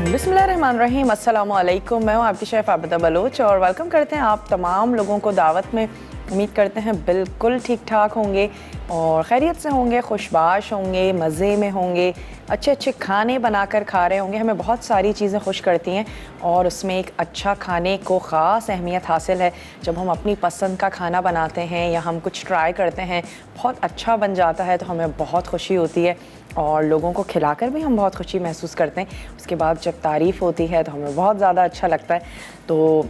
बिस्मिल्लाहिर्रहमानिर्रहीम, अस्सलामु अलैकुम। मैं हूँ आपकी शेफ़ आबिदा बलोच और वेलकम करते हैं आप तमाम लोगों को दावत में। उम्मीद करते हैं बिल्कुल ठीक ठाक होंगे और खैरियत से होंगे, खुशबाश होंगे, मज़े में होंगे, अच्छे अच्छे खाने बनाकर खा रहे होंगे। हमें बहुत सारी चीज़ें खुश करती हैं और उसमें एक अच्छा खाने को ख़ास अहमियत हासिल है। जब हम अपनी पसंद का खाना बनाते हैं या हम कुछ ट्राई करते हैं, बहुत अच्छा बन जाता है तो हमें बहुत खुशी होती है और लोगों को खिलाकर भी हम बहुत खुशी महसूस करते हैं। उसके बाद जब तारीफ़ होती है तो हमें बहुत ज़्यादा अच्छा लगता है। तो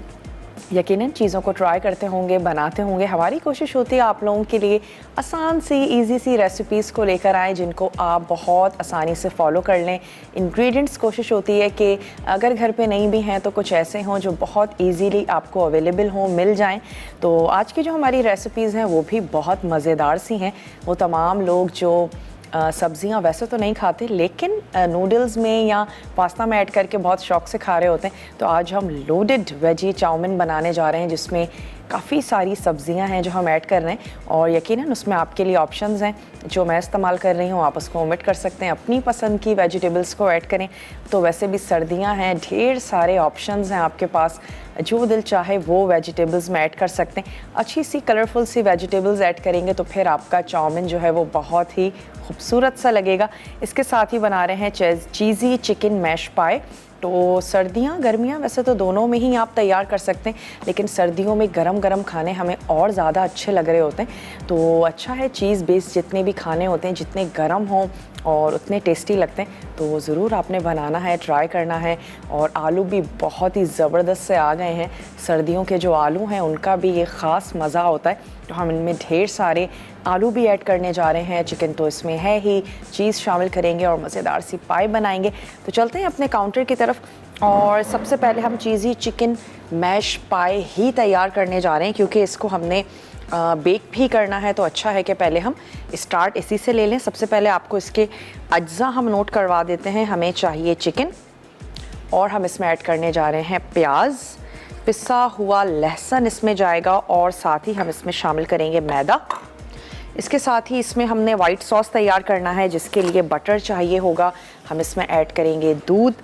यकीनन चीज़ों को ट्राई करते होंगे, बनाते होंगे। हमारी कोशिश होती है आप लोगों के लिए आसान सी, इजी सी रेसिपीज़ को लेकर आएँ जिनको आप बहुत आसानी से फॉलो कर लें। इंग्रेडिएंट्स कोशिश होती है कि अगर घर पे नहीं भी हैं तो कुछ ऐसे हों जो बहुत इजीली आपको अवेलेबल हों, मिल जाएं। तो आज की जो हमारी रेसिपीज़ हैं वो भी बहुत मज़ेदार सी हैं। वो तमाम लोग जो सब्ज़ियाँ वैसे तो नहीं खाते लेकिन नूडल्स में या पास्ता में ऐड करके बहुत शौक़ से खा रहे होते हैं। तो आज हम लोडेड वेजी चाउमीन बनाने जा रहे हैं जिसमें काफ़ी सारी सब्ज़ियाँ हैं जो हम ऐड कर रहे हैं और यकीनन उसमें आपके लिए ऑप्शंस हैं। जो मैं इस्तेमाल कर रही हूँ आप उसको ओमिट कर सकते हैं, अपनी पसंद की वेजिटेबल्स को ऐड करें। तो वैसे भी सर्दियाँ हैं, ढेर सारे ऑप्शंस हैं आपके पास, जो दिल चाहे वो वेजिटेबल्स में ऐड कर सकते हैं। अच्छी सी कलरफुल सी वेजिटेबल्स ऐड करेंगे तो फिर आपका चाउमीन जो है वो बहुत ही खूबसूरत सा लगेगा। इसके साथ ही बना रहे हैं चीज़ी चिकन मैश पाए। तो सर्दियाँ गर्मियाँ वैसे तो दोनों में ही आप तैयार कर सकते हैं, लेकिन सर्दियों में गरम गरम खाने हमें और ज़्यादा अच्छे लग रहे होते हैं। तो अच्छा है चीज़ बेस्ड जितने भी खाने होते हैं जितने गरम हों और उतने टेस्टी लगते हैं। तो ज़रूर आपने बनाना है, ट्राई करना है। और आलू भी बहुत ही ज़बरदस्त से आ गए हैं। सर्दियों के जो आलू हैं उनका भी ये ख़ास मज़ा होता है। तो हम इनमें ढेर सारे आलू भी ऐड करने जा रहे हैं। चिकन तो इसमें है ही, चीज़ शामिल करेंगे और मज़ेदार सी पाई बनाएंगे। तो चलते हैं अपने काउंटर की तरफ और सबसे पहले हम चीज़ी चिकन मैश पाई ही तैयार करने जा रहे हैं क्योंकि इसको हमने बेक भी करना है। तो अच्छा है कि पहले हम स्टार्ट इसी से ले लें। सबसे पहले आपको इसके अज्जा हम नोट करवा देते हैं। हमें चाहिए चिकन और हम इसमें ऐड करने जा रहे हैं प्याज, पिसा हुआ लहसुन इसमें जाएगा और साथ ही हम इसमें शामिल करेंगे मैदा। इसके साथ ही इसमें हमने वाइट सॉस तैयार करना है जिसके लिए बटर चाहिए होगा। हम इसमें ऐड करेंगे दूध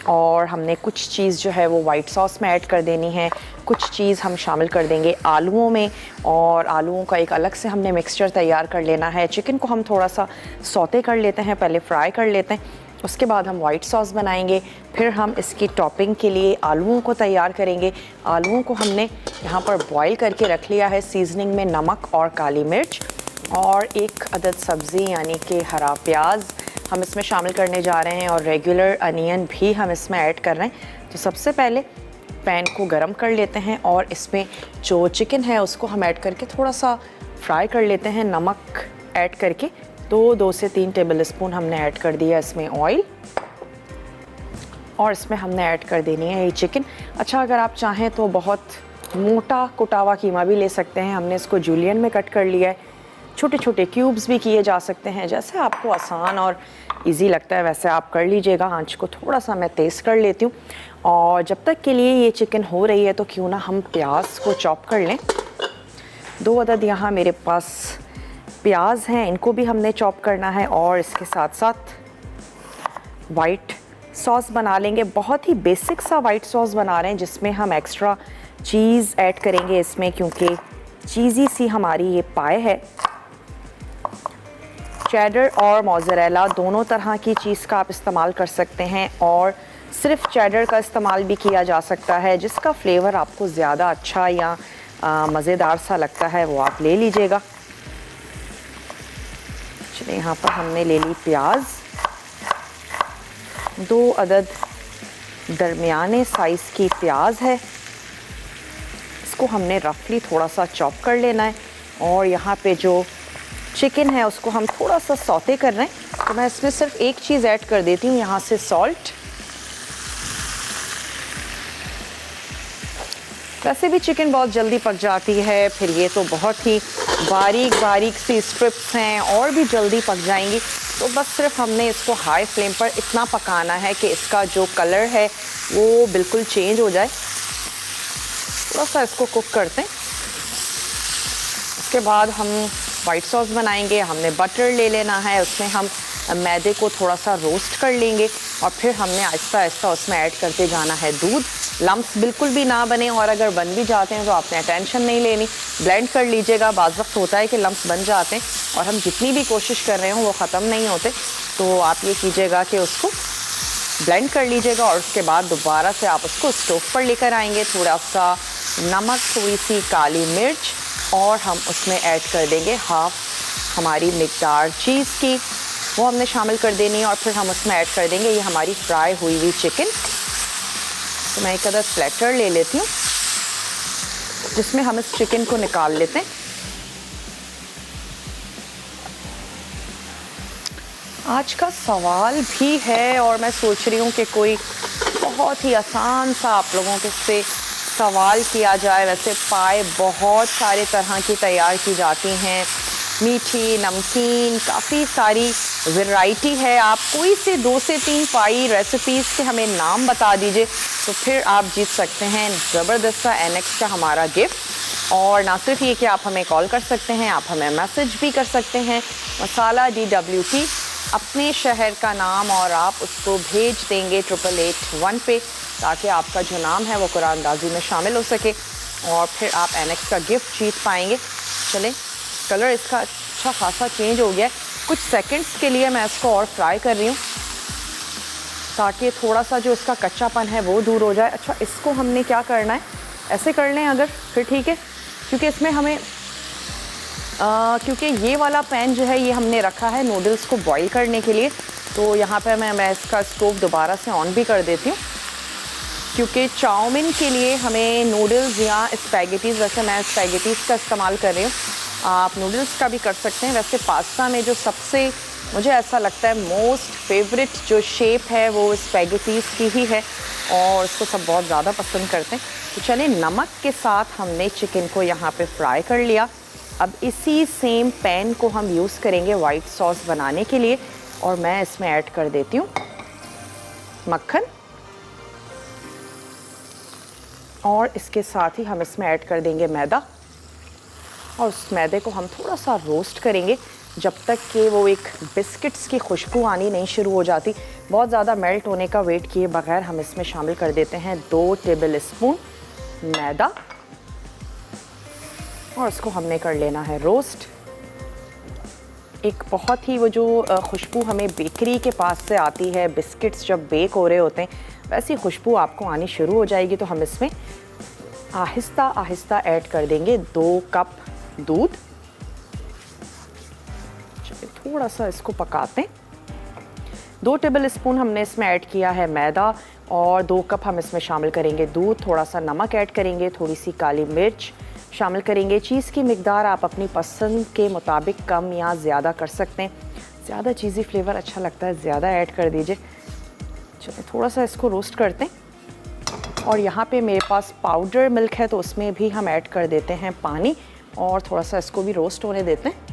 और हमने कुछ चीज़ जो है वो वाइट सॉस में ऐड कर देनी है। कुछ चीज़ हम शामिल कर देंगे आलूओं में और आलूओं का एक अलग से हमने मिक्सचर तैयार कर लेना है। चिकन को हम थोड़ा सा सौते कर लेते हैं, पहले फ्राई कर लेते हैं। उसके बाद हम वाइट सॉस बनाएंगे। फिर हम इसकी टॉपिंग के लिए आलूओं को तैयार करेंगे। आलूओं को हमने यहाँ पर बॉईल करके रख लिया है। सीजनिंग में नमक और काली मिर्च और एक अदद सब्ज़ी यानी कि हरा प्याज हम इसमें शामिल करने जा रहे हैं और रेगुलर अनियन भी हम इसमें ऐड कर रहे हैं। तो सबसे पहले पैन को गरम कर लेते हैं और इसमें जो चिकन है उसको हम ऐड करके थोड़ा सा फ्राई कर लेते हैं नमक ऐड करके। तो 2 से 3 टेबल स्पून हमने ऐड कर दिया इसमें ऑयल और इसमें हमने ऐड कर देनी है ये चिकन। अच्छा, अगर आप चाहें तो बहुत मोटा कुटा हुआ कीमा भी ले सकते हैं। हमने इसको जूलियन में कट कर लिया है। छोटे छोटे क्यूब्स भी किए जा सकते हैं, जैसे आपको आसान और इजी लगता है वैसे आप कर लीजिएगा। आंच को थोड़ा सा मैं तेज़ कर लेती हूँ और जब तक के लिए ये चिकन हो रही है तो क्यों ना हम प्याज को चॉप कर लें। 2 अदद यहाँ मेरे पास प्याज हैं, इनको भी हमने चॉप करना है और इसके साथ साथ वाइट सॉस बना लेंगे। बहुत ही बेसिक सा वाइट सॉस बना रहे हैं जिसमें हम एक्स्ट्रा चीज़ ऐड करेंगे इसमें, क्योंकि चीज़ी सी हमारी ये पाए है। चेडर और मोज़रेला दोनों तरह की चीज़ का आप इस्तेमाल कर सकते हैं और सिर्फ चेडर का इस्तेमाल भी किया जा सकता है। जिसका फ्लेवर आपको ज़्यादा अच्छा या मज़ेदार सा लगता है वो आप ले लीजिएगा। चलिए, यहाँ पर हमने ले ली प्याज, 2 अदद दरमियाने साइज़ की प्याज है। इसको हमने रफली थोड़ा सा चॉप कर लेना है और यहाँ पे जो चिकन है उसको हम थोड़ा सा सौते कर रहे हैं। तो मैं इसमें सिर्फ एक चीज़ ऐड कर देती हूँ यहाँ से, सॉल्ट। वैसे भी चिकन बहुत जल्दी पक जाती है, फिर ये तो बहुत ही बारीक बारीक सी स्ट्रिप्स हैं और भी जल्दी पक जाएंगी। तो बस सिर्फ हमने इसको हाई फ्लेम पर इतना पकाना है कि इसका जो कलर है वो बिल्कुल चेंज हो जाए। थोड़ा सा इसको कुक करते हैं। उसके बाद हम वाइट सॉस बनाएंगे। हमने बटर ले लेना है, उसमें हम मैदे को थोड़ा सा रोस्ट कर लेंगे और फिर हमने आहिस्ता आहिस्ता उसमें ऐड करते जाना है दूध। लम्प्स बिल्कुल भी ना बने, और अगर बन भी जाते हैं तो आपने टेंशन नहीं लेनी, ब्लेंड कर लीजिएगा। बाज़ वक्त होता है कि लम्प्स बन जाते हैं और हम जितनी भी कोशिश कर रहे हो वो ख़त्म नहीं होते, तो आप ये कीजिएगा कि उसको ब्लेंड कर लीजिएगा और उसके बाद दोबारा से आप उसको स्टोव पर लेकर आएंगे। थोड़ा सा नमक, थोड़ी सी काली मिर्च, और हम उसमें ऐड कर देंगे हाफ हमारी मिकदार चीज़ की, वो हमने शामिल कर देनी है। और फिर हम उसमें ऐड कर देंगे ये हमारी फ्राई हुई हुई चिकन। तो मैं एक अदर प्लेटर ले लेती हूँ जिसमें हम इस चिकन को निकाल लेते हैं। आज का सवाल भी है और मैं सोच रही हूँ कि कोई बहुत ही आसान सा आप लोगों के से सवाल किया जाए। वैसे पाए बहुत सारे तरह की तैयार की जाती हैं, मीठी, नमकीन, काफ़ी सारी वैरायटी है। आप कोई से 2 से 3 पाई रेसिपीज़ के हमें नाम बता दीजिए, तो फिर आप जीत सकते हैं ज़बरदस्त सा NX का हमारा गिफ्ट। और ना सिर्फ ये कि आप हमें कॉल कर सकते हैं, आप हमें मैसेज भी कर सकते हैं। मसाला DWT अपने शहर का नाम और आप उसको भेज देंगे 8881 पे, ताकि आपका जो नाम है वो कुरानदाजी में शामिल हो सके और फिर आप NX का गिफ्ट जीत पाएंगे। चलें, कलर इसका अच्छा खासा चेंज हो गया है। कुछ सेकंड्स के लिए मैं इसको और फ्राई कर रही हूँ ताकि थोड़ा सा जो इसका कच्चापन है वो दूर हो जाए। अच्छा, इसको हमने क्या करना है, ऐसे कर लें अगर, फिर ठीक है, क्योंकि इसमें हमें क्योंकि ये वाला पैन जो है ये हमने रखा है नूडल्स को बॉईल करने के लिए, तो यहाँ पे मैं इसका स्टोव दोबारा से ऑन भी कर देती हूँ, क्योंकि चाउमीन के लिए हमें नूडल्स या स्पैगेटीज़, वैसे मैं स्पैगेटीज़ का इस्तेमाल कर रही हूँ, आप नूडल्स का भी कर सकते हैं। वैसे पास्ता में जो सबसे मुझे ऐसा लगता है मोस्ट फेवरेट जो शेप है वो स्पैगेटीज़ की ही है और उसको सब बहुत ज़्यादा पसंद करते हैं। तो चलिए, नमक के साथ हमने चिकन को यहाँ पे फ्राई कर लिया। अब इसी सेम पैन को हम यूज़ करेंगे वाइट सॉस बनाने के लिए, और मैं इसमें ऐड कर देती हूँ मक्खन, और इसके साथ ही हम इसमें ऐड कर देंगे मैदा, और उस मैदे को हम थोड़ा सा रोस्ट करेंगे जब तक कि वो एक बिस्किट्स की खुशबू आनी नहीं शुरू हो जाती। बहुत ज़्यादा मेल्ट होने का वेट किए बगैर हम इसमें शामिल कर देते हैं 2 टेबल स्पून मैदा, और इसको हमने कर लेना है रोस्ट। एक बहुत ही वो जो खुशबू हमें बेकरी के पास से आती है, बिस्किट्स जब बेक हो रहे होते हैं, वैसी खुशबू आपको आनी शुरू हो जाएगी। तो हम इसमें आहिस्ता आहिस्ता ऐड कर देंगे 2 कप दूध। चलिए, थोड़ा सा इसको पकाते हैं। 2 टेबल स्पून हमने इसमें ऐड किया है मैदा, और 2 कप हम इसमें शामिल करेंगे दूध। थोड़ा सा नमक ऐड करेंगे, थोड़ी सी काली मिर्च शामिल करेंगे। चीज़ की मिकदार आप अपनी पसंद के मुताबिक कम या ज़्यादा कर सकते हैं। ज़्यादा चीज़ी फ्लेवर अच्छा लगता है, ज़्यादा ऐड कर दीजिए। चलिए, थोड़ा सा इसको रोस्ट करते हैं। और यहाँ पे मेरे पास पाउडर मिल्क है, तो उसमें भी हम ऐड कर देते हैं पानी, और थोड़ा सा इसको भी रोस्ट होने देते हैं।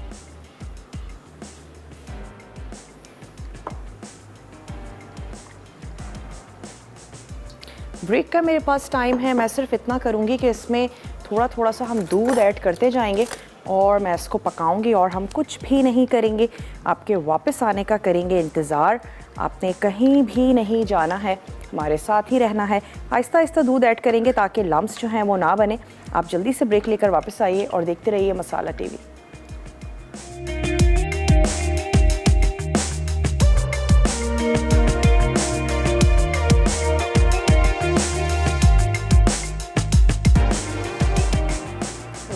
ब्रेक का मेरे पास टाइम है, मैं सिर्फ इतना करूँगी कि इसमें थोड़ा थोड़ा सा हम दूध ऐड करते जाएंगे और मैं इसको पकाऊंगी, और हम कुछ भी नहीं करेंगे, आपके वापस आने का करेंगे इंतज़ार। आपने कहीं भी नहीं जाना है, हमारे साथ ही रहना है। आहिस्ता आहिस्ता दूध ऐड करेंगे ताकि लम्स जो हैं वो ना बने। आप जल्दी से ब्रेक लेकर वापस आइए और देखते रहिए मसाला टीवी।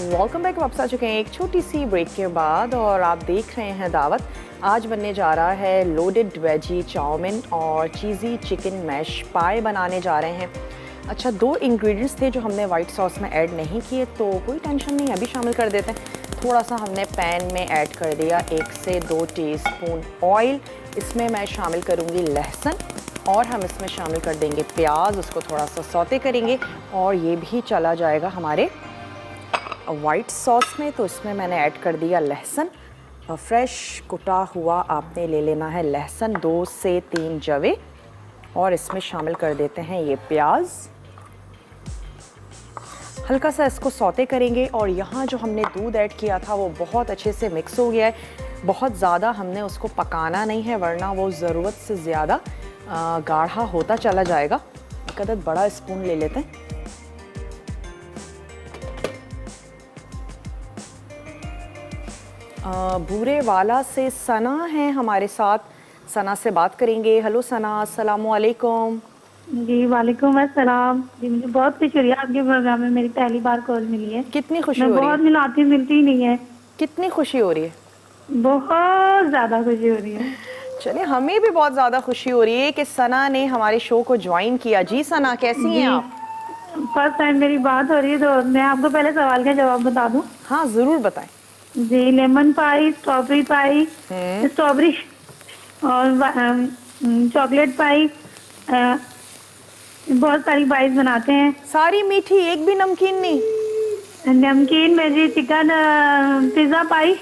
Welcome back. वापस आ चुके हैं एक छोटी सी ब्रेक के बाद, और आप देख रहे हैं दावत। आज बनने जा रहा है लोडेड वेजी चाउमीन और चीज़ी चिकन मैश पाए बनाने जा रहे हैं। अच्छा, 2 इंग्रेडिएंट्स थे जो हमने वाइट सॉस में ऐड नहीं किए, तो कोई टेंशन नहीं, अभी शामिल कर देते हैं। थोड़ा सा हमने पैन में ऐड कर दिया 1 से 2 टीस्पून ऑयल। इसमें मैं शामिल करूँगी लहसुन, और हम इसमें शामिल कर देंगे प्याज। उसको थोड़ा सा सौते करेंगे और ये भी चला जाएगा हमारे वाइट सॉस में। तो इसमें मैंने ऐड कर दिया लहसुन, फ्रेश कुटा हुआ आपने ले लेना है लहसुन, 2 से 3 जवे, और इसमें शामिल कर देते हैं ये प्याज। हल्का सा इसको सौते करेंगे और यहाँ जो हमने दूध ऐड किया था वो बहुत अच्छे से मिक्स हो गया है। बहुत ज़्यादा हमने उसको पकाना नहीं है वरना वो ज़रूरत से ज़्यादा गाढ़ा होता चला जाएगा। एक अदद बड़ा स्पून ले लेते हैं। भूरे वाला से सना है हमारे साथ, सना से बात करेंगे। हेलो सना, अस्सलामु अलैकुम। जी वालेकुम अस्सलाम जी। मुझे बहुत खुशी हो रही है आपके प्रोग्राम में, मेरी पहली बार कॉल मिली है। कितनी खुशी मैं हो रही बहुत है? मिलाती मिलती ही नहीं है। कितनी खुशी हो रही है? बहुत ज्यादा खुशी हो रही है। चलिए, हमें भी बहुत ज़्यादा खुशी हो रही है कि सना ने हमारे शो को ज्वाइन किया। जी सना, कैसी हैं आप? फर्स्ट टाइम मेरी बात हो रही है तो मैं आपको पहले सवाल का जवाब बता दूं। हाँ ज़रूर बताएं। जी, लेमन पाई, स्ट्रॉबेरी पाई, स्ट्रॉबेरी और चॉकलेट पाई, बहुत सारी पाइस बनाते हैं। सारी मीठी, एक भी नमकीन नहीं? नमकीन में जी चिकन पिज्जा पाई।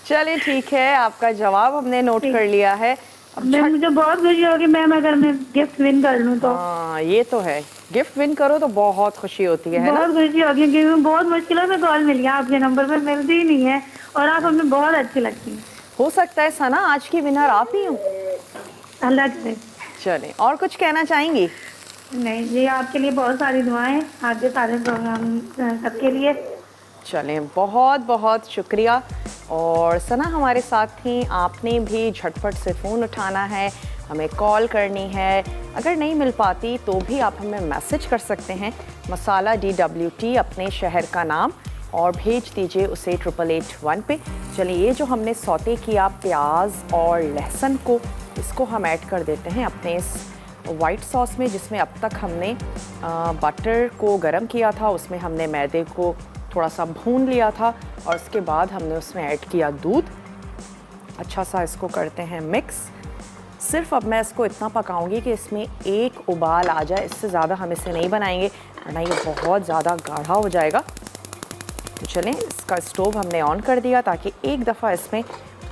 चलिए ठीक है, आपका जवाब हमने नोट कर लिया है। अब मुझे बहुत खुशी होगी मैम अगर मैं गिफ्ट विन कर लूं तो। हाँ ये तो है, गिफ्ट विन करो तो बहुत खुशी होती है ना? बहुत खुशी होगी क्योंकि बहुत मुश्किलों से कॉल मिली है, आपके नंबर पर मिलती ही नहीं है और आप हमें बहुत अच्छी लगती हैं। हो सकता है सना आज की विनर आप ही हो। अल्लाह करे। चले, और कुछ कहना चाहेंगी? नहीं जी, आपके लिए बहुत सारी दुआएं, आपके सारे प्रोग्राम सबके लिए। चलें, बहुत बहुत शुक्रिया। और सना हमारे साथ थी, आपने भी झटपट से फ़ोन उठाना है, हमें कॉल करनी है। अगर नहीं मिल पाती तो भी आप हमें मैसेज कर सकते हैं, मसाला DWT अपने शहर का नाम, और भेज दीजिए उसे 8881 पे। चलिए, ये जो हमने सौते किया प्याज और लहसुन को, इसको हम ऐड कर देते हैं अपने इस वाइट सॉस में, जिसमें अब तक हमने बटर को गरम किया था, उसमें हमने मैदे को थोड़ा सा भून लिया था और उसके बाद हमने उसमें ऐड किया दूध। अच्छा सा इसको करते हैं मिक्स। सिर्फ अब मैं इसको इतना पकाऊंगी कि इसमें एक उबाल आ जाए, इससे ज़्यादा हम इसे नहीं बनाएंगे वरना ये बहुत ज़्यादा गाढ़ा हो जाएगा। तो चलें, इसका स्टोव हमने ऑन कर दिया ताकि एक दफ़ा इसमें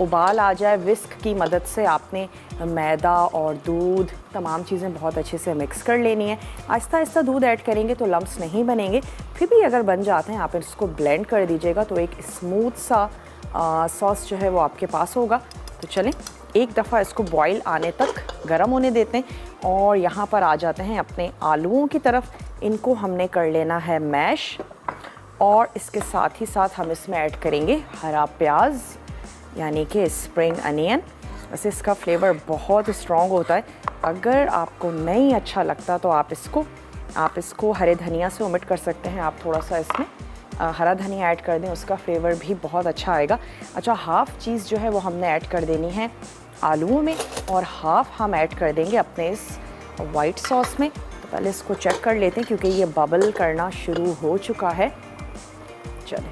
उबाल आ जाए। विस्क की मदद से आपने मैदा और दूध तमाम चीज़ें बहुत अच्छे से मिक्स कर लेनी है। आहिस्ता आहिस्ता दूध ऐड करेंगे तो लम्स नहीं बनेंगे, फिर भी अगर बन जाते हैं आप इसको ब्लेंड कर दीजिएगा तो एक स्मूथ सा सॉस जो है वो आपके पास होगा। तो चलें, एक दफ़ा इसको बॉईल आने तक गर्म होने देते हैं और यहाँ पर आ जाते हैं अपने आलूओं की तरफ। इनको हमने कर लेना है मैश और इसके साथ ही साथ हम इसमें ऐड करेंगे हरा प्याज यानी कि स्प्रिंग अनियन। वैसे इसका फ्लेवर बहुत स्ट्रॉन्ग होता है, अगर आपको नहीं अच्छा लगता तो आप इसको हरे धनिया से ओमिट कर सकते हैं। आप थोड़ा सा इसमें हरा धनिया ऐड कर दें, उसका फ्लेवर भी बहुत अच्छा आएगा। अच्छा, हाफ़ चीज़ जो है वो हमने ऐड कर देनी है आलूओं में और हाफ़ हम ऐड कर देंगे अपने इस वाइट सॉस में। तो पहले इसको चेक कर लेते हैं क्योंकि ये बबल करना शुरू हो चुका है। चलें,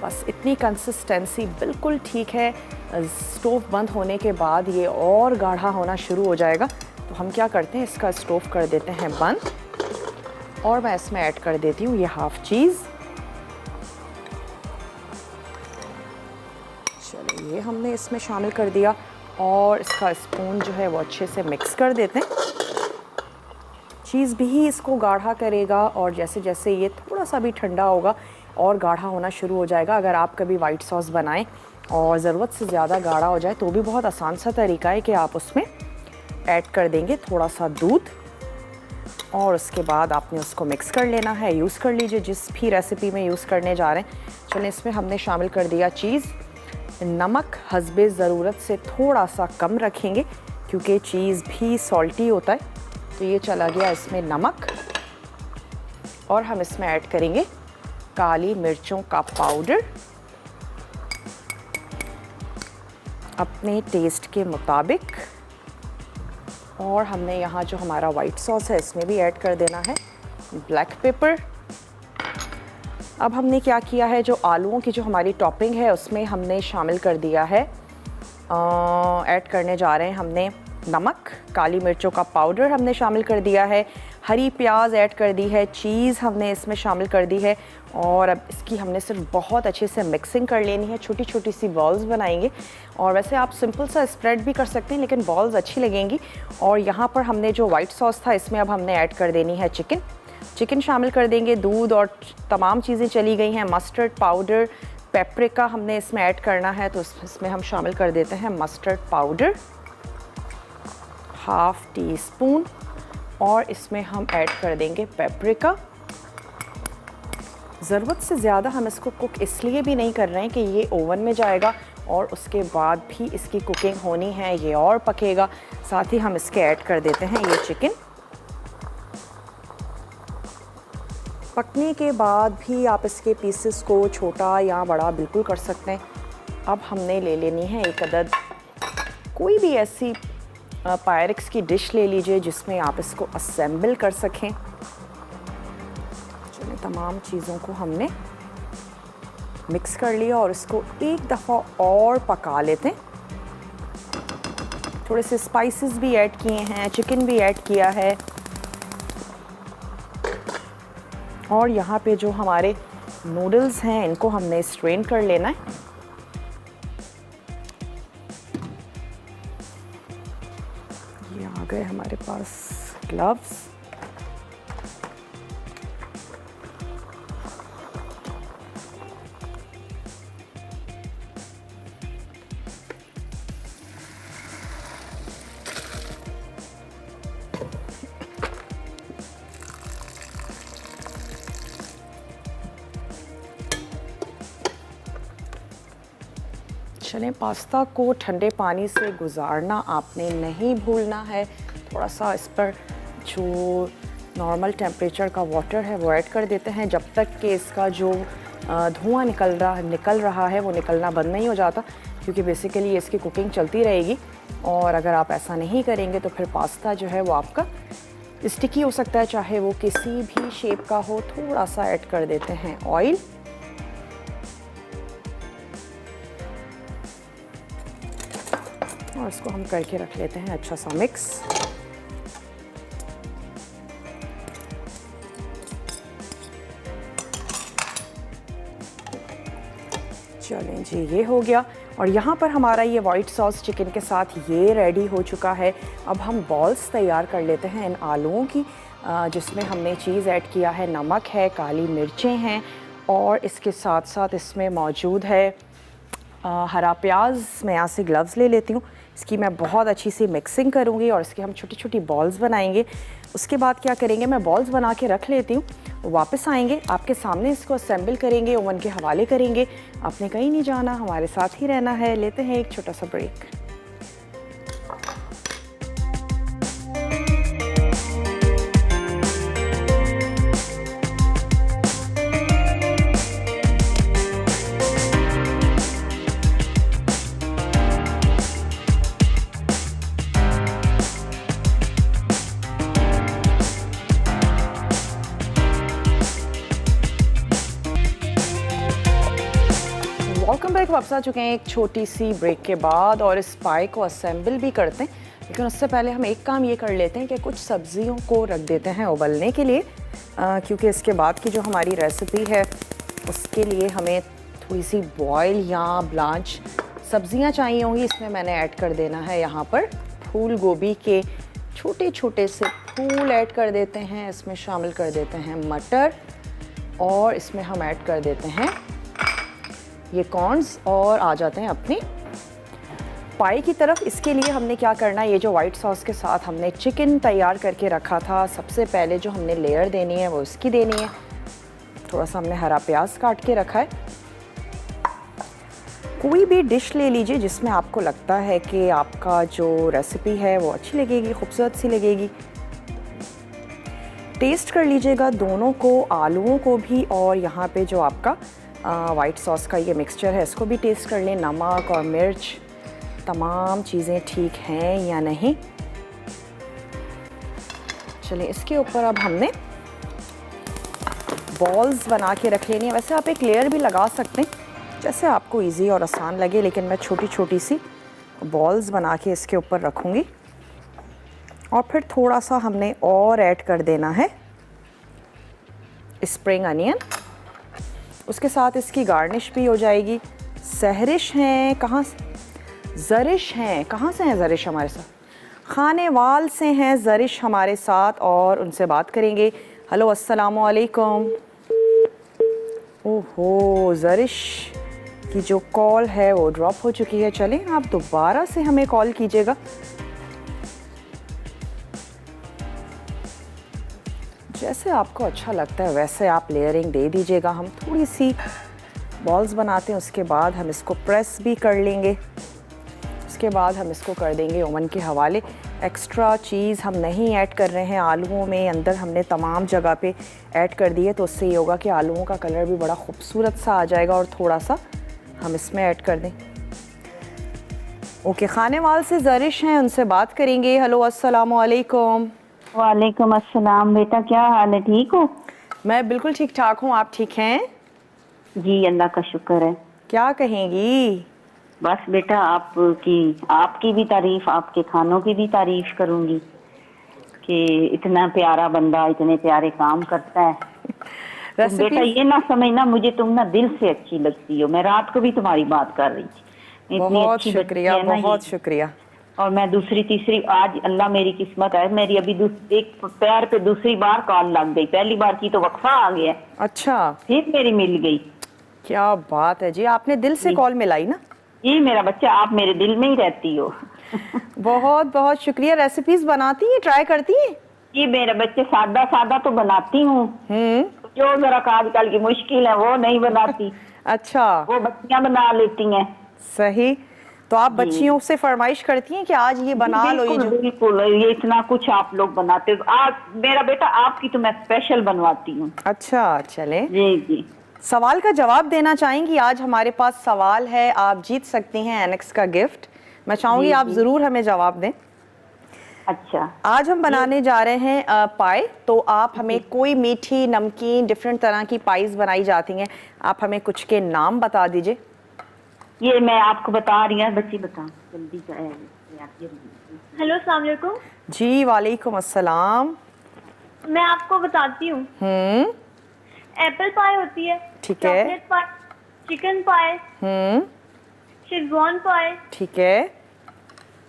बस इतनी कंसिस्टेंसी बिल्कुल ठीक है। स्टोव बंद होने के बाद ये और गाढ़ा होना शुरू हो जाएगा। तो हम क्या करते हैं, इसका स्टोव कर देते हैं बंद और मैं इसमें ऐड कर देती हूँ ये हाफ़ चीज़। चलिए, ये हमने इसमें शामिल कर दिया और इसका स्पून जो है वो अच्छे से मिक्स कर देते हैं। चीज़ भी इसको गाढ़ा करेगा और जैसे जैसे ये थोड़ा सा भी ठंडा होगा और गाढ़ा होना शुरू हो जाएगा। अगर आप कभी वाइट सॉस बनाएं और ज़रूरत से ज़्यादा गाढ़ा हो जाए तो भी बहुत आसान सा तरीका है कि आप उसमें ऐड कर देंगे थोड़ा सा दूध और उसके बाद आपने उसको मिक्स कर लेना है। यूज़ कर लीजिए जिस भी रेसिपी में यूज़ करने जा रहे हैं। चलिए, इसमें हमने शामिल कर दिया चीज़। नमक हस्बे ज़रूरत से थोड़ा सा कम रखेंगे क्योंकि चीज़ भी सॉल्टी होता है। तो ये चला गया इसमें नमक और हम इसमें ऐड करेंगे काली मिर्चों का पाउडर अपने टेस्ट के मुताबिक, और हमने यहाँ जो हमारा वाइट सॉस है इसमें भी ऐड कर देना है ब्लैक पेपर। अब हमने क्या किया है, जो आलूओं की जो हमारी टॉपिंग है उसमें हमने शामिल कर दिया है, ऐड करने जा रहे हैं हमने नमक, काली मिर्चों का पाउडर हमने शामिल कर दिया है, हरी प्याज ऐड कर दी है, चीज़ हमने इसमें शामिल कर दी है और अब इसकी हमने सिर्फ बहुत अच्छे से मिक्सिंग कर लेनी है। छोटी छोटी सी बॉल्स बनाएंगे और वैसे आप सिंपल सा स्प्रेड भी कर सकते हैं लेकिन बॉल्स अच्छी लगेंगी। और यहाँ पर हमने जो वाइट सॉस था इसमें अब हमने ऐड कर देनी है चिकन। चिकन शामिल कर देंगे, दूध और तमाम चीज़ें चली गई हैं। मस्टर्ड पाउडर, पेपरिका हमने इसमें ऐड करना है, तो इसमें हम शामिल कर देते हैं mustard powder half tea spoon, और इसमें हम ऐड कर देंगे पेपरिका। ज़रूरत से ज़्यादा हम इसको कुक इसलिए भी नहीं कर रहे हैं कि ये ओवन में जाएगा और उसके बाद भी इसकी कुकिंग होनी है, ये और पकेगा। साथ ही हम इसके ऐड कर देते हैं ये चिकन। पकने के बाद भी आप इसके पीसेस को छोटा या बड़ा बिल्कुल कर सकते हैं। अब हमने ले लेनी है एक अदद, कोई भी ऐसी पायरेक्स की डिश ले लीजिए जिसमें आप इसको असेंबल कर सकें। चलिए, तमाम चीज़ों को हमने मिक्स कर लिया और इसको एक दफ़ा और पका लेते हैं। थोड़े से स्पाइसेस भी ऐड किए हैं, चिकन भी ऐड किया है, और यहाँ पे जो हमारे नूडल्स हैं इनको हमने स्ट्रेन कर लेना है। ये आ गए हमारे पास ग्लव्स। चलें, पास्ता को ठंडे पानी से गुजारना आपने नहीं भूलना है। थोड़ा सा इस पर जो नॉर्मल टेम्परेचर का वाटर है वो ऐड कर देते हैं, जब तक कि इसका जो धुआं निकल रहा है वो निकलना बंद नहीं हो जाता, क्योंकि बेसिकली इसकी कुकिंग चलती रहेगी। और अगर आप ऐसा नहीं करेंगे तो फिर पास्ता जो है वो आपका स्टिकी हो सकता है, चाहे वो किसी भी शेप का हो। थोड़ा सा ऐड कर देते हैं ऑयल, और इसको हम करके रख लेते हैं अच्छा सा मिक्स। चलें जी, ये हो गया। और यहाँ पर हमारा ये वाइट सॉस चिकन के साथ ये रेडी हो चुका है। अब हम बॉल्स तैयार कर लेते हैं इन आलूओं की, जिसमें हमने चीज़ ऐड किया है, नमक है, काली मिर्चें हैं, और इसके साथ साथ इसमें मौजूद है हरा प्याज। मैं यहाँ से ग्लव्स ले लेती हूँ। इसकी मैं बहुत अच्छी सी मिक्सिंग करूँगी और इसके हम छोटी छोटी बॉल्स बनाएंगे। उसके बाद क्या करेंगे, मैं बॉल्स बना के रख लेती हूँ, वापस आएंगे आपके सामने इसको असेंबल करेंगे, ओवन के हवाले करेंगे। आपने कहीं नहीं जाना, हमारे साथ ही रहना है। लेते हैं एक छोटा सा ब्रेक। Welcome back. वापस आ चुके हैं एक छोटी सी ब्रेक के बाद, और इस पाई को असेंबल भी करते हैं, लेकिन उससे पहले हम एक काम ये कर लेते हैं कि कुछ सब्जियों को रख देते हैं उबलने के लिए, क्योंकि इसके बाद की जो हमारी रेसिपी है उसके लिए हमें थोड़ी सी बॉयल या ब्लांच सब्जियां चाहिए होंगी। इसमें मैंने ऐड कर देना है यहाँ पर फूल गोभी के छोटे छोटे से फूल ऐड कर देते हैं। इसमें शामिल कर देते हैं मटर, और इसमें हम ऐड कर देते हैं ये कॉर्न्स, और आ जाते हैं अपनी पाई की तरफ। इसके लिए हमने क्या करना है, ये जो वाइट सॉस के साथ हमने चिकन तैयार करके रखा था, सबसे पहले जो हमने लेयर देनी है वो इसकी देनी है। थोड़ा सा हमने हरा प्याज काट के रखा है। कोई भी डिश ले लीजिए जिसमें आपको लगता है कि आपका जो रेसिपी है वो अच्छी लगेगी, खूबसूरत सी लगेगी। टेस्ट कर लीजिएगा दोनों को, आलूओं को भी, और यहाँ पे जो आपका वाइट सॉस का ये मिक्सचर है इसको भी टेस्ट कर लें। नमक और मिर्च तमाम चीज़ें ठीक हैं या नहीं। चलिए, इसके ऊपर अब हमने बॉल्स बना के रख लेनी है। वैसे आप एक लेयर भी लगा सकते हैं, जैसे आपको इजी और आसान लगे, लेकिन मैं छोटी छोटी सी बॉल्स बना के इसके ऊपर रखूँगी। और फिर थोड़ा सा हमने और ऐड कर देना है स्प्रिंग अनियन, उसके साथ इसकी गार्निश भी हो जाएगी। सहरिश हैं कहाँ से, ज़रिश हैं, कहाँ से हैं ज़रिश हमारे साथ, खानेवाल से हैं ज़रिश हमारे साथ, और उनसे बात करेंगे। हेलो अस्सलामु अलैकुम। ओहो, ज़रिश की जो कॉल है वो ड्रॉप हो चुकी है। चलें, आप दोबारा से हमें कॉल कीजिएगा। जैसे आपको अच्छा लगता है वैसे आप लेयरिंग दे दीजिएगा। हम थोड़ी सी बॉल्स बनाते हैं, उसके बाद हम इसको प्रेस भी कर लेंगे। उसके बाद हम इसको कर देंगे ओवन के हवाले। एक्स्ट्रा चीज़ हम नहीं ऐड कर रहे हैं आलूओं में, अंदर हमने तमाम जगह पे ऐड कर दिए, तो उससे ये होगा कि आलूओं का कलर भी बड़ा खूबसूरत सा आ जाएगा। और थोड़ा सा हम इसमें ऐड कर दें। ओके, खाने वाल से ज़रिश हैं, उनसे बात करेंगे। हेलो अस्सलामु अलैकुम। वालेकुम अस्सलाम। बेटा क्या हाल है, ठीक हो? मैं बिल्कुल ठीक ठाक हूँ, आप ठीक हैं? जी अल्लाह का शुक्र है। क्या कहेंगी? बस बेटा आपकी भी तारीफ, आपके खानों की भी तारीफ करूंगी कि इतना प्यारा बंदा इतने प्यारे काम करता है। तुम बेटा ये ना समझना, मुझे तुम ना दिल से अच्छी लगती हो। मैं रात को भी तुम्हारी बात कर रही थी। इतनी बहुत अच्छी शुक्रिया, बच्ची है ना बहुत ये। शुक्रिया। और मैं दूसरी तीसरी, आज अल्लाह मेरी किस्मत है, मेरी अभी एक पैर पे दूसरी बार कॉल लग गई। पहली बार की तो वक्फा आ गया, अच्छा, फिर मेरी मिल गई। क्या बात है जी, आपने दिल से कॉल मिलाई ना। जी मेरा बच्चा, आप मेरे दिल में ही रहती हो। बहुत बहुत शुक्रिया। रेसिपीज बनाती हैं, ट्राई करती हैं? जी मेरे बच्चे, सादा सादा तो बनाती हूँ, जो जरा आजकल की मुश्किल है वो नहीं बनाती। अच्छा, वो बच्चियां बना लेती हैं। सही। तो आप बच्चियों से फरमाइश करती हैं कि आज ये बना लो, ये बिल्कुल जो। बिल्कुल, ये इतना कुछ आप लोग बनाते हो। आज मेरा बेटा आपकी तो मैं स्पेशल बनवाती हूँ। अच्छा, चले। जी जी। सवाल का जवाब देना चाहेंगी? आज हमारे पास सवाल है, आप जीत सकती हैं एनेक्स का गिफ्ट। मैं चाहूंगी आप जरूर हमें जवाब दें। अच्छा, आज हम बनाने जा रहे हैं पाई। तो आप हमें कोई मीठी, नमकीन, डिफरेंट तरह की पाइज बनाई जाती हैं, आप हमें कुछ के नाम बता दीजिए। ये मैं आपको बता रही हूँ, बच्ची बताओ जल्दी। हेलो, अस्सलाम वालेकुम। जी वालेकुम अस्सलाम। मैं आपको बताती हूँ। एप्पल पाई होती है, ठीक है। चॉकलेट पाई, चिकन पाई, शेजवान पाई, ठीक है।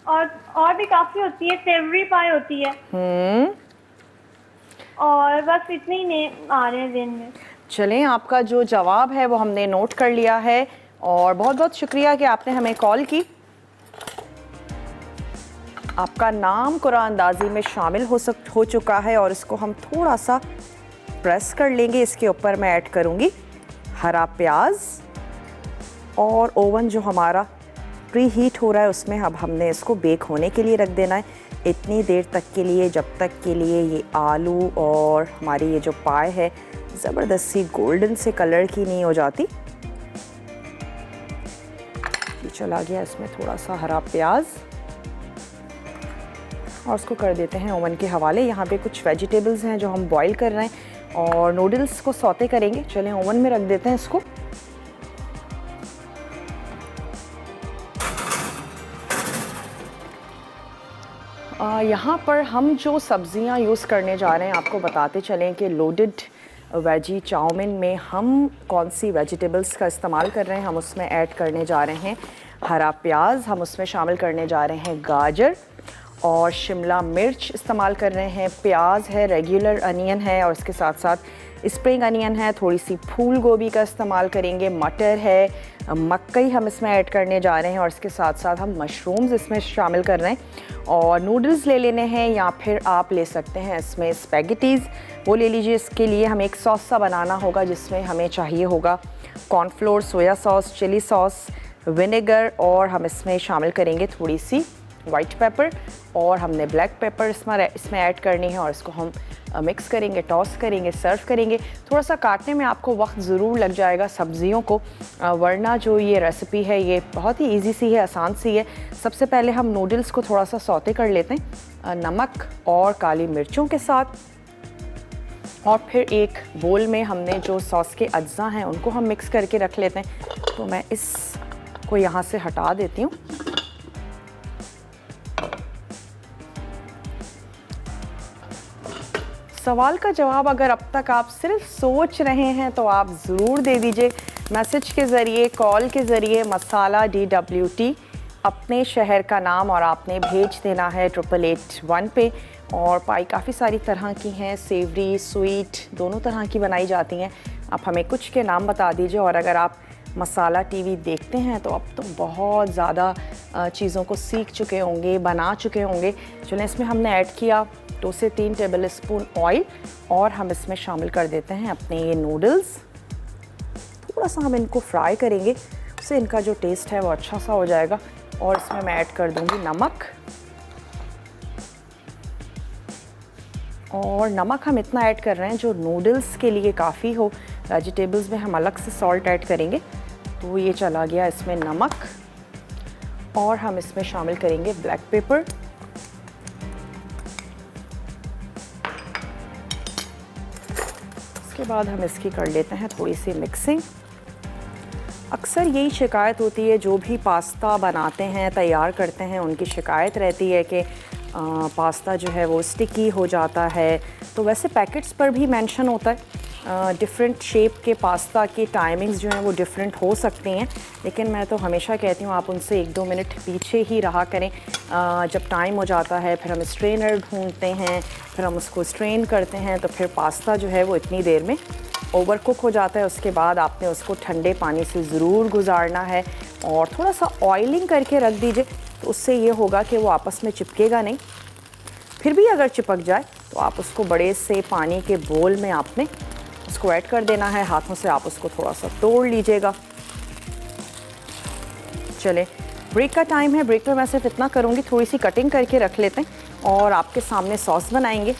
और भी काफी होती है। सेवरी पाई होती है। और बस इतने ही नेम आ रहे हैं दिन में। चलें, आपका जो जवाब है वो हमने नोट कर लिया है और बहुत बहुत शुक्रिया कि आपने हमें कॉल की। आपका नाम कुरानंदाजी में शामिल हो चुका है और इसको हम थोड़ा सा प्रेस कर लेंगे। इसके ऊपर मैं ऐड करूंगी हरा प्याज और ओवन जो हमारा प्री हीट हो रहा है उसमें अब हमने इसको बेक होने के लिए रख देना है इतनी देर तक के लिए, जब तक के लिए ये आलू और हमारी ये जो पाई है ज़बरदस्त सी गोल्डन से कलर की नहीं हो जाती। ये चला गया इसमें थोड़ा सा हरा प्याज और उसको कर देते हैं ओवन के हवाले। यहाँ पे कुछ वेजिटेबल्स हैं जो हम बॉईल कर रहे हैं और नूडल्स को सौते करेंगे। चलें ओवन में रख देते हैं इसको। यहाँ पर हम जो सब्ज़ियाँ यूज़ करने जा रहे हैं आपको बताते चलें कि लोडेड वेजी चाउमीन में हम कौन सी वेजिटेबल्स का इस्तेमाल कर रहे हैं। हम उसमें ऐड करने जा रहे हैं हरा प्याज, हम उसमें शामिल करने जा रहे हैं गाजर और शिमला मिर्च इस्तेमाल कर रहे हैं, प्याज है, रेगुलर अनियन है और इसके साथ साथ स्प्रिंग अनियन है, थोड़ी सी फूल गोभी का इस्तेमाल करेंगे, मटर है, मकई हम इसमें ऐड करने जा रहे हैं और इसके साथ साथ हम मशरूम्स इसमें शामिल कर रहे हैं। और नूडल्स ले लेने हैं या फिर आप ले सकते हैं इसमें स्पैगेटीज़, वो ले लीजिए। इसके लिए हमें एक सॉस सा बनाना होगा जिसमें हमें चाहिए होगा cornflour, soya sauce, chilli sauce, vinegar और हम इसमें शामिल करेंगे थोड़ी सी वाइट पेपर और हमने ब्लैक पेपर इसमें ऐड करनी है और इसको हम मिक्स करेंगे, टॉस करेंगे, सर्व करेंगे। थोड़ा सा काटने में आपको वक्त ज़रूर लग जाएगा सब्ज़ियों को, वरना जो ये रेसिपी है ये बहुत ही इजी सी है, आसान सी है। सबसे पहले हम नूडल्स को थोड़ा सा सौते कर लेते हैं नमक और काली मिर्चों के साथ और फिर एक बोल में हमने जो सॉस के अज्जा हैं उनको हम मिक्स करके रख लेते हैं। तो मैं इसको यहाँ से हटा देती हूँ। सवाल का जवाब अगर अब तक आप सिर्फ सोच रहे हैं तो आप ज़रूर दे दीजिए मैसेज के ज़रिए, कॉल के ज़रिए। मसाला DWT अपने शहर का नाम और आपने भेज देना है 8881 पे और पाई काफ़ी सारी तरह की हैं, सेवरी, स्वीट, दोनों तरह की बनाई जाती हैं। आप हमें कुछ के नाम बता दीजिए। और अगर आप मसाला टीवी देखते हैं तो अब तो बहुत ज़्यादा चीज़ों को सीख चुके होंगे, बना चुके होंगे। चलें, इसमें हमने ऐड किया 2 से 3 टेबल स्पून ऑयल और हम इसमें शामिल कर देते हैं अपने ये नूडल्स। थोड़ा सा हम इनको फ्राई करेंगे, उससे इनका जो टेस्ट है वो अच्छा सा हो जाएगा। और इसमें मैं ऐड कर दूँगी नमक। और नमक हम इतना ऐड कर रहे हैं जो नूडल्स के लिए काफ़ी हो। वेजिटेबल्स में हम अलग से सॉल्ट ऐड करेंगे। तो ये चला गया इसमें नमक। और हम इसमें शामिल करेंगे ब्लैक पेपर। इसके बाद हम इसकी कर लेते हैं थोड़ी सी मिक्सिंग। अक्सर यही शिकायत होती है, जो भी पास्ता बनाते हैं, तैयार करते हैं, उनकी शिकायत रहती है कि पास्ता जो है वो स्टिकी हो जाता है। तो वैसे पैकेट्स पर भी मेंशन होता है। डिफरेंट शेप के पास्ता की टाइमिंग्स जो हैं वो डिफरेंट हो सकती हैं, लेकिन मैं तो हमेशा कहती हूँ आप उनसे 1-2 मिनट पीछे ही रहा करें। जब टाइम हो जाता है फिर हम स्ट्रेनर ढूंढते हैं, फिर हम उसको स्ट्रेन करते हैं, तो फिर पास्ता जो है वो इतनी देर में ओवर कुक हो जाता है। उसके बाद आपने उसको ठंडे पानी से ज़रूर गुजारना है और थोड़ा सा ऑयलिंग करके रख दीजिए। तो उससे ये होगा कि वो आपस में चिपकेगा नहीं। फिर भी अगर चिपक जाए तो आप उसको बड़े से पानी के बोल में आपने उसको ऐड कर देना है। हाथों से आप उसको थोड़ा सा तोड़ लीजिएगा। चले, ब्रेक का टाइम है। ब्रेक में मैं सिर्फ इतना करूँगी, थोड़ी सी कटिंग करके रख लेते हैं और आपके सामने सॉस बनाएंगे।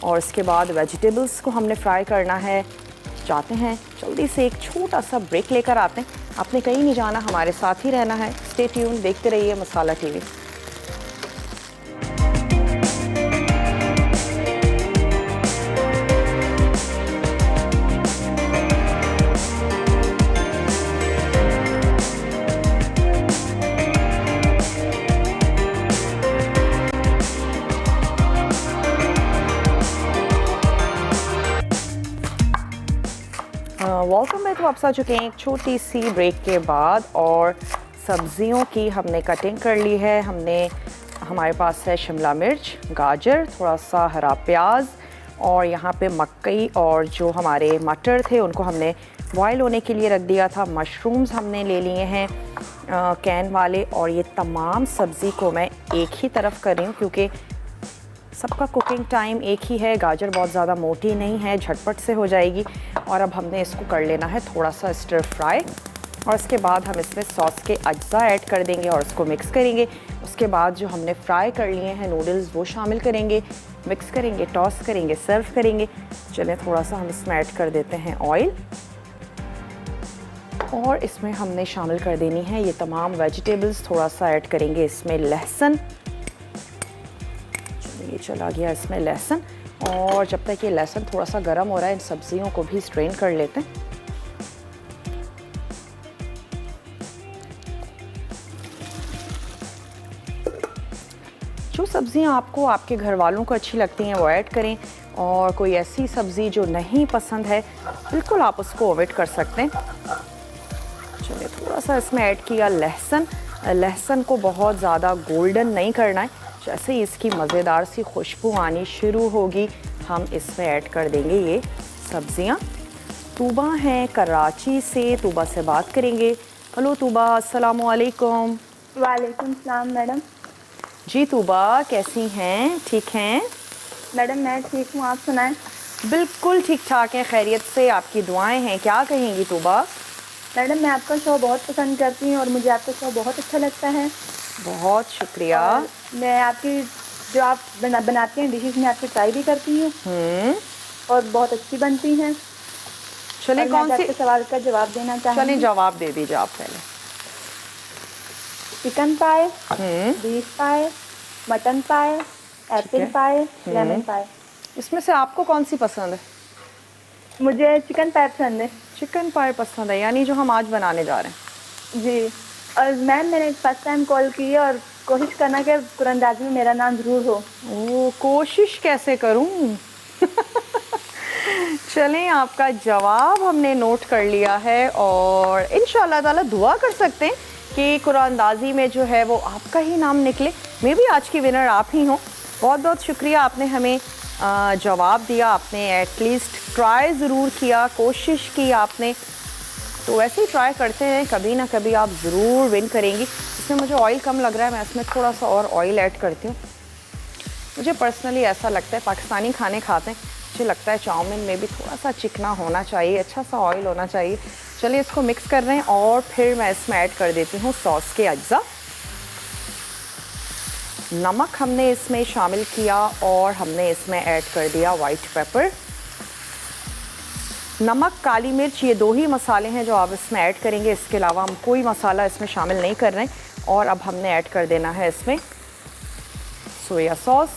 और इसके बाद वेजिटेबल्स को हमने फ्राई करना है। जाते हैं जल्दी से, एक छोटा सा ब्रेक लेकर आते हैं। आपने कहीं नहीं जाना, हमारे साथ ही रहना है। स्टे ट्यून, देखते रहिए मसाला टीवी। Welcome back. वापस आ चुके हैं एक छोटी सी ब्रेक के बाद और सब्जियों की हमने कटिंग कर ली है। हमारे पास है शिमला मिर्च, गाजर, थोड़ा सा हरा प्याज और यहाँ पे मकई और जो हमारे मटर थे उनको हमने बॉयल होने के लिए रख दिया था। मशरूम्स हमने ले लिए हैं कैन वाले। और ये तमाम सब्ज़ी को मैं एक ही तरफ कर रही हूँ क्योंकि सबका कुकिंग टाइम एक ही है। गाजर बहुत ज़्यादा मोटी नहीं है, झटपट से हो जाएगी। और अब हमने इसको कर लेना है थोड़ा सा स्टर फ्राई। और इसके बाद हम इसमें सॉस के अज्जा ऐड कर देंगे और उसको मिक्स करेंगे। उसके बाद जो हमने फ्राई कर लिए हैं नूडल्स वो शामिल करेंगे, मिक्स करेंगे, टॉस करेंगे, सर्व करेंगे। चलें, थोड़ा सा हम इसमें ऐड कर देते हैं ऑयल और इसमें हमने शामिल कर देनी है ये तमाम वेजिटेबल्स। थोड़ा सा ऐड करेंगे इसमें लहसुन। ये चला गया इसमें लहसुन। और जब तक ये लहसुन थोड़ा सा गर्म हो रहा है, इन सब्जियों को भी स्ट्रेन कर लेते हैं। जो सब्जियां आपको आपके घर वालों को अच्छी लगती हैं वो ऐड करें। और कोई ऐसी सब्ज़ी जो नहीं पसंद है बिल्कुल आप उसको अवॉइड कर सकते हैं। चलिए, थोड़ा सा इसमें ऐड किया लहसुन। लहसुन को बहुत ज़्यादा गोल्डन नहीं करना है। जैसे ही इसकी मज़ेदार सी खुशबू आनी शुरू होगी हम इसमें ऐड कर देंगे ये सब्जियां। तूबा हैं कराची से, तूबा से बात करेंगे। हेलो तूबा, अस्सलाम वालेकुम। वालेकुम सलाम मैडम। जी तूबा, कैसी हैं? ठीक हैं मैडम? मैं ठीक हूँ, आप सुनाएं। बिल्कुल ठीक ठाक है, खैरियत से, आपकी दुआएं हैं। क्या कहेंगी तूबा? मैडम, मैं आपका शो बहुत पसंद करती हूँ और मुझे आपका शो बहुत अच्छा लगता है। बहुत शुक्रिया। मैं आपकी जो आप बनाती हैं डिशेस में आपकी ट्राई भी करती हूँ और बहुत अच्छी बनती हैं। चलिए, कौन सी सवाल का जवाब देना चाहूँगी? चलिए, जवाब दे दीजिए आप पहले। चिकन पाए, बीफ पाए, मटन पाए, एप्पल पाए, लेमन पाए। इसमें से आपको कौन सी पसंद है? मुझे चिकन पाए पसंद है। चिकन पाए पसंद है, यानी जो हम आज बनाने जा रहे हैं। जी। और मैम, मैंने फर्स्ट टाइम कॉल की है और कोशिश करना कि कुरंदाजी में मेरा नाम ज़रूर हो। ओ, कोशिश कैसे करूं? चलें, आपका जवाब हमने नोट कर लिया है और इंशाअल्लाह ताला दुआ कर सकते हैं कि कुरानदाजी में जो है वो आपका ही नाम निकले। मे भी आज की विनर आप ही हो। बहुत बहुत शुक्रिया, आपने हमें जवाब दिया, आपने एटलीस्ट ट्राई ज़रूर किया, कोशिश की आपने। तो वैसे ही ट्राई करते हैं, कभी ना कभी आप ज़रूर विन करेंगी। इसमें मुझे ऑयल कम लग रहा है, मैं इसमें थोड़ा सा और ऑयल ऐड करती हूँ। मुझे पर्सनली ऐसा लगता है, पाकिस्तानी खाने खाते हैं, मुझे लगता है चाउमीन में भी थोड़ा सा चिकना होना चाहिए, अच्छा सा ऑयल होना चाहिए। चलिए इसको मिक्स कर रहे हैं और फिर मैं इसमें ऐड कर देती हूँ सॉस के अज्जा। नमक हमने इसमें शामिल किया और हमने इसमें ऐड कर दिया वाइट पेपर। नमक, काली मिर्च, ये 2 ही मसाले हैं जो आप इसमें ऐड करेंगे, इसके अलावा हम कोई मसाला इसमें शामिल नहीं कर रहे हैं। और अब हमने ऐड कर देना है इसमें सोया सॉस,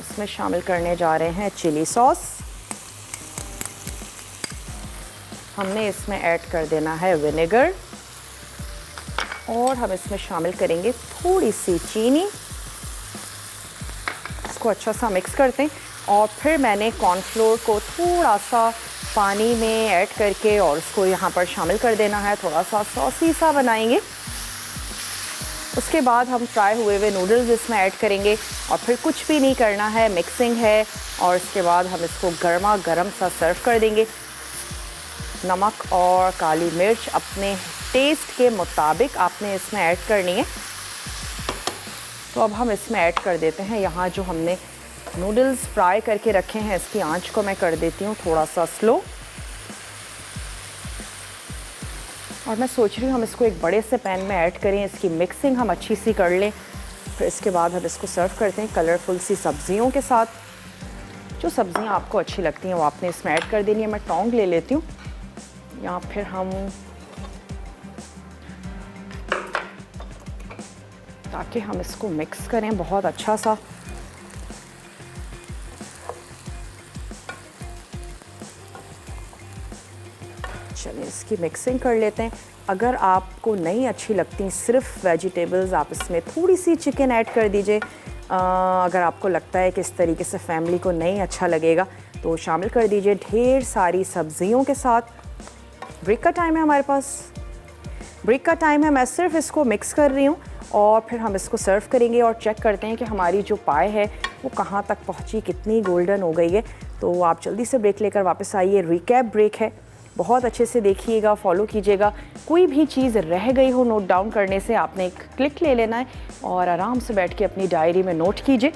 इसमें शामिल करने जा रहे हैं चिली सॉस, हमने इसमें ऐड कर देना है विनेगर और हम इसमें शामिल करेंगे थोड़ी सी चीनी। इसको अच्छा सा मिक्स करते हैं और फिर मैंने कॉर्नफ्लोर को थोड़ा सा पानी में ऐड करके और उसको यहाँ पर शामिल कर देना है, थोड़ा सा सॉसी सा बनाएंगे। उसके बाद हम फ्राई हुए हुए नूडल्स इसमें ऐड करेंगे और फिर कुछ भी नहीं करना है, मिक्सिंग है। और इसके बाद हम इसको गर्मा गर्म सा सर्व कर देंगे। नमक और काली मिर्च अपने टेस्ट के मुताबिक आपने इसमें ऐड करनी है। तो अब हम इसमें ऐड कर देते हैं, यहाँ जो हमने नूडल्स फ्राई करके रखे हैं, इसकी आंच को मैं कर देती हूँ थोड़ा सा स्लो। और मैं सोच रही हूँ हम इसको एक बड़े से पैन में ऐड करें, इसकी मिक्सिंग हम अच्छी सी कर लें। फिर इसके बाद हम इसको सर्व करते हैं कलरफुल सी सब्जियों के साथ। जो सब्जियाँ आपको अच्छी लगती हैं वो आपने इसमें ऐड कर देनी है। मैं टोंग ले लेती हूँ या फिर हम, ताकि हम इसको मिक्स करें बहुत अच्छा सा। चलिए इसकी मिक्सिंग कर लेते हैं। अगर आपको नहीं अच्छी लगती सिर्फ वेजिटेबल्स, आप इसमें थोड़ी सी चिकन ऐड कर दीजिए। अगर आपको लगता है कि इस तरीके से फैमिली को नहीं अच्छा लगेगा तो शामिल कर दीजिए ढेर सारी सब्जियों के साथ। ब्रेक का टाइम है हमारे पास, ब्रेक का टाइम है। मैं सिर्फ इसको मिक्स कर रही हूँ और फिर हम इसको सर्व करेंगे और चेक करते हैं कि हमारी जो पाए है वो कहाँ तक पहुँची, कितनी गोल्डन हो गई है। तो आप जल्दी से ब्रेक लेकर वापस आइए। रिकैप ब्रेक है, बहुत अच्छे से देखिएगा, फॉलो कीजिएगा। कोई भी चीज़ रह गई हो नोट डाउन करने से आपने एक क्लिक ले लेना है और आराम से बैठ के अपनी डायरी में नोट कीजिए।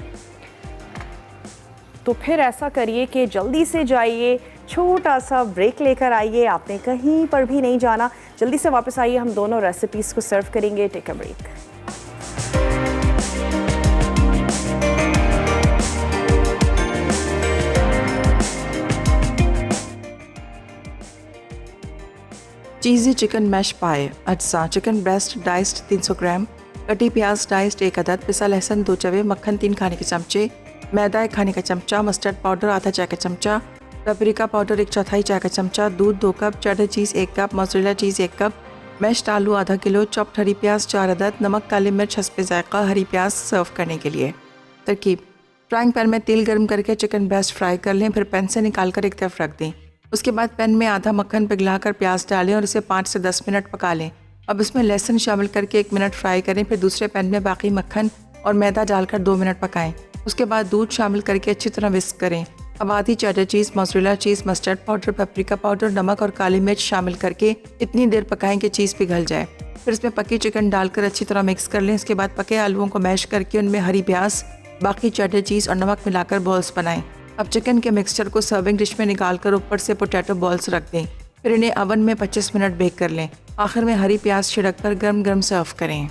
तो फिर ऐसा करिए कि जल्दी से जाइए, छोटा सा ब्रेक लेकर आइए, आपने कहीं पर भी नहीं जाना। जल्दी से वापस आइए, हम दोनों रेसिपीज़ को सर्व करेंगे। Take a break. Cheesy chicken mash pie. अज्जा चिकन ब्रेस्ट डाइस्ड 300 ग्राम, कटी प्याज डाइस्ड 1 अदद, पिसा लहसुन 2 चवे, मक्खन 3 खाने के चमचे, मैदा 1 खाने का चमचा, मस्टर्ड पाउडर आधा चाय का चमचा, पेपरिका पाउडर 1/4 चाय का चमचा, दूध 2 कप, चेडर चीज़ 1 कप, मोज़रेला चीज़ 1 कप, मैश्ड आलू आधा किलो, चॉप्ड हरी प्याज 4 अदद, नमक, काली मिर्च हस्बे ज़ायक़ा, हरी प्याज सर्व करने के लिए। तरकीब: फ्राइंग पैन में तेल गर्म करके चिकन ब्रेस्ट फ्राई कर लें, फिर पैन से निकाल कर एक तरफ रख दें। उसके बाद पैन में आधा मक्खन पिघलाकर प्याज डालें और इसे 5 से 10 मिनट पका लें। अब इसमें लहसुन शामिल करके 1 मिनट फ्राई करें, फिर दूसरे पैन में बाकी मक्खन और मैदा डालकर 2 मिनट पकाएं। उसके बाद दूध शामिल करके अच्छी तरह विस्क करें। अब आधी चेडर चीज़, mozzarella cheese, mustard powder, paprika powder, नमक और काली मिर्च शामिल करके इतनी देर पकाएं कि चीज़ पिघल जाए। फिर इसमें पकी चिकन डालकर अच्छी तरह मिक्स कर लें। इसके बाद पके आलूओं को मैश करके उनमें हरी प्याज, बाकी चेडर चीज़ और नमक मिलाकर बॉल्स बनाएं। अब चिकन के मिक्सचर को सर्विंग डिश में निकालकर ऊपर से पोटैटो बॉल्स रख दें। फिर इन्हें अवन में 25 मिनट बेक कर लें। आखिर में हरी प्याज छिड़क कर गर्म गर्म सर्व करें।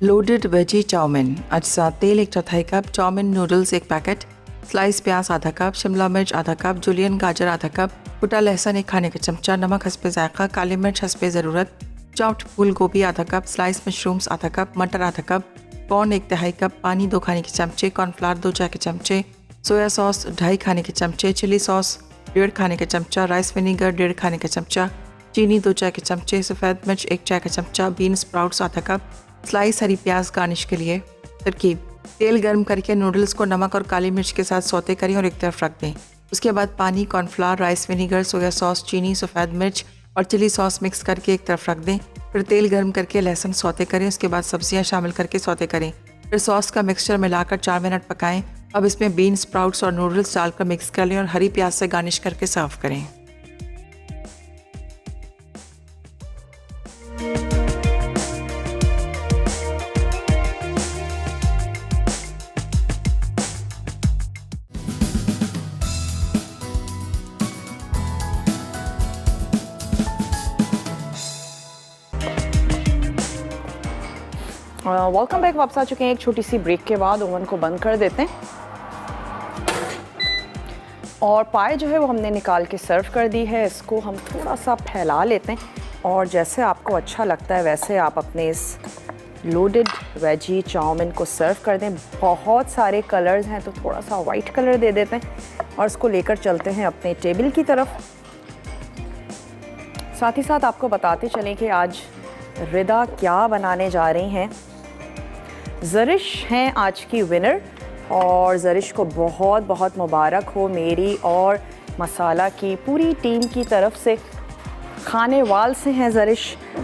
Loaded veggie chowmein. अज्जा: तेल 1/4 कप, चाउमीन नूडल्स 1 पैकेट, स्लाइस प्याज आधा कप, शिमला मिर्च आधा कप, जुलियन गाजर आधा कप, कुटा लहसुन 1 खाने का चमचा, नमक हस्बे ज़ायक़ा, काली मिर्च हस्बे ज़रूरत, चॉप्ड फूल गोभी आधा कप, स्लाइस मशरूम्स आधा कप, मटर आधा कप, कॉर्न 1/2 कप, पानी 2 खाने के चमचे, कॉर्नफ्लावर 2 चाय के चमचे, सोया सॉस 2.5 खाने के चमचे, चिली सॉस 1.5 खाने का चमचा, राइस विनीगर 1.5 खाने का चमचा, चीनी 2 चाय के चमचे, सफ़ेद मिर्च 1 चाय का चमचा, बीन स्प्राउट्स आधा कप, स्लाइस हरी प्याज गार्निश के लिए। तरकीब: तेल गर्म करके नूडल्स को नमक और काली मिर्च के साथ सौते करें और एक तरफ रख दें। उसके बाद पानी, cornflour, rice vinegar, soya sauce, चीनी, सफ़ेद मिर्च और चिली सॉस मिक्स करके एक तरफ रख दें। फिर तेल गर्म करके लहसुन सौते करें, उसके बाद सब्जियां शामिल करके सौते करें। फिर सॉस का मिक्सचर मिलाकर 4 मिनट पकाएं। अब इसमें बीन स्प्राउट्स और नूडल्स डालकर मिक्स कर लें और हरी प्याज से गार्निश करके सर्व करें। Welcome back. वापस आ चुके हैं एक छोटी सी ब्रेक के बाद। ओवन को बंद कर देते हैं और पाए जो है वो हमने निकाल के सर्व कर दी है। इसको हम थोड़ा सा फैला लेते हैं और जैसे आपको अच्छा लगता है वैसे आप अपने इस लोडेड वेजी चाउमीन को सर्व कर दें। बहुत सारे कलर्स हैं तो थोड़ा सा वाइट कलर दे देते हैं और इसको लेकर चलते हैं अपने टेबल की तरफ। साथ ही साथ आपको बताते चलें कि आज रिदा क्या बनाने जा रही हैं। ज़रिश हैं आज की विनर और ज़रिश को बहुत बहुत मुबारक हो मेरी और मसाला की पूरी टीम की तरफ से। खाने वाल से हैं ज़रिश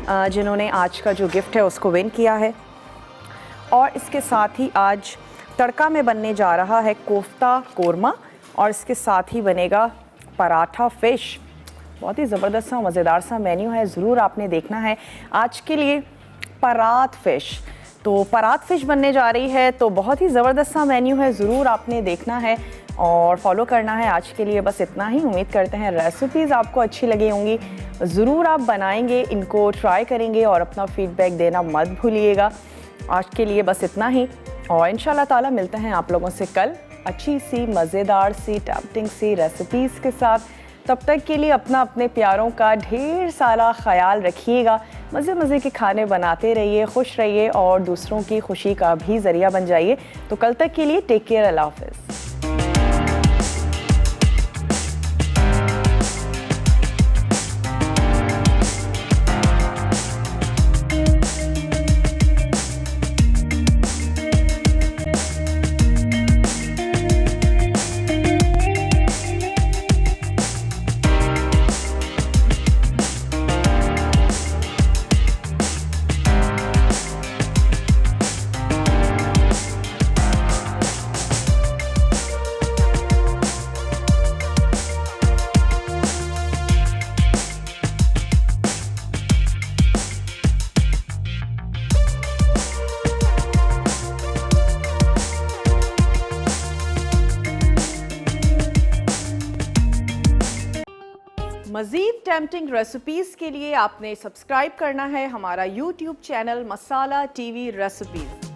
जिन्होंने आज का जो गिफ्ट है उसको विन किया है। और इसके साथ ही आज तड़का में बनने जा रहा है कोफ्ता कोरमा और इसके साथ ही बनेगा पराठा फ़िश। बहुत ही ज़बरदस्त सा मज़ेदार सा मेन्यू है, ज़रूर आपने देखना है। आज के लिए परात फ़िश, तो परात फ़िश बनने जा रही है तो बहुत ही ज़बरदस्त सा मेन्यू है, ज़रूर आपने देखना है और फॉलो करना है। आज के लिए बस इतना ही। उम्मीद करते हैं रेसिपीज़ आपको अच्छी लगी होंगी। ज़रूर आप बनाएंगे, इनको ट्राई करेंगे और अपना फ़ीडबैक देना मत भूलिएगा। आज के लिए बस इतना ही और इंशाल्लाह ताला मिलते हैं आप लोगों से कल अच्छी सी मज़ेदार सी टेम्पटिंग सी रेसिपीज़ के साथ। तब तक के लिए अपना अपने प्यारों का ढेर सारा ख्याल रखिएगा। मज़े मज़े के खाने बनाते रहिए, खुश रहिए और दूसरों की खुशी का भी ज़रिया बन जाइए। तो कल तक के लिए टेक केयर, अल्लाह हाफ़िज़। मज़ीद टेम्पटिंग रेसिपीज़ के लिए आपने सब्सक्राइब करना है हमारा YouTube चैनल मसाला TV रेसिपीज़।